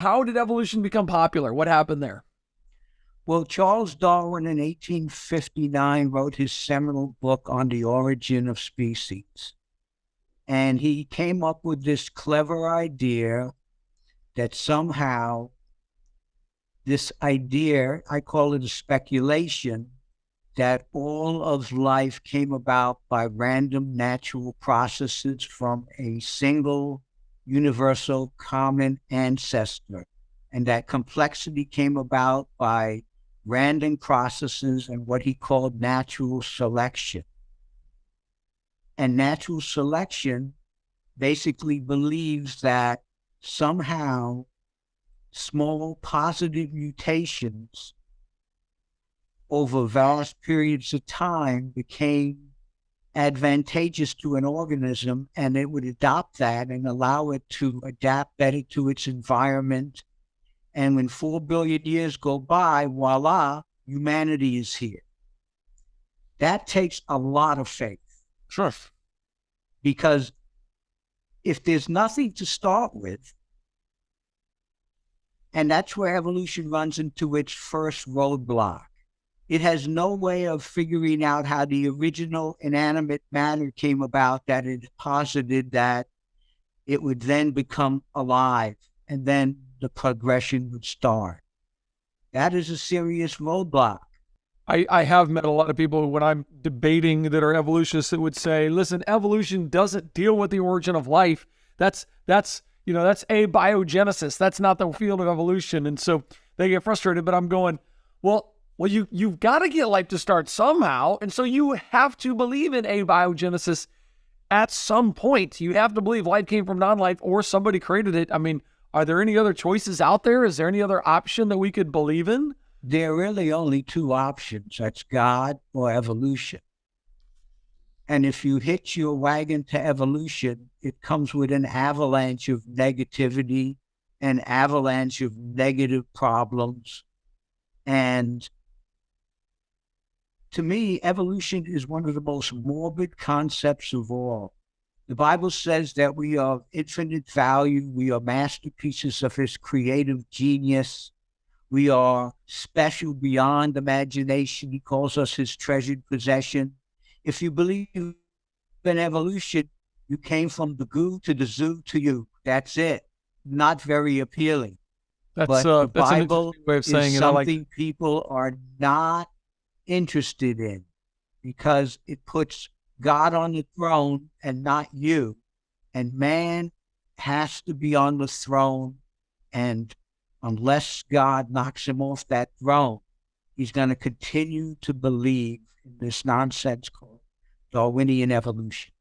How did evolution become popular? What happened there? Well, Charles Darwin in 1859 wrote his seminal book on the origin of species. And he came up with this clever idea that somehow this idea, I call it a speculation, that all of life came about by random natural processes from a single universal common ancestor. And that complexity came about by random processes and what he called natural selection. And natural selection basically believes that somehow small positive mutations over vast periods of time became advantageous to an organism, and it would adopt that and allow it to adapt better to its environment. And when 4 billion years go by, voila, humanity is here. That takes a lot of faith. Sure. Because if there's nothing to start with, and that's where evolution runs into its first roadblock. It has no way of figuring out how the original inanimate matter came about, that it posited that it would then become alive, and then the progression would start. That is a serious roadblock. I have met a lot of people when I'm debating that are evolutionists that would say, listen, evolution doesn't deal with the origin of life. That's abiogenesis. That's not the field of evolution. And so they get frustrated, but I'm going, well, you've got to get life to start somehow. And so you have to believe in abiogenesis at some point. You have to believe life came from non-life or somebody created it. I mean, are there any other choices out there? Is there any other option that we could believe in? There are really only two options. That's God or evolution. And if you hitch your wagon to evolution, it comes with an avalanche of negativity, an avalanche of negative problems. And to me, evolution is one of the most morbid concepts of all. The Bible says that we are of infinite value. We are masterpieces of his creative genius. We are special beyond imagination. He calls us his treasured possession. If you believe in evolution, you came from the goo to the zoo to you. That's it. Not very appealing. But the Bible way of saying is something people are not interested in, because it puts God on the throne and not you. And man has to be on the throne, and unless God knocks him off that throne, he's going to continue to believe in this nonsense called Darwinian evolution.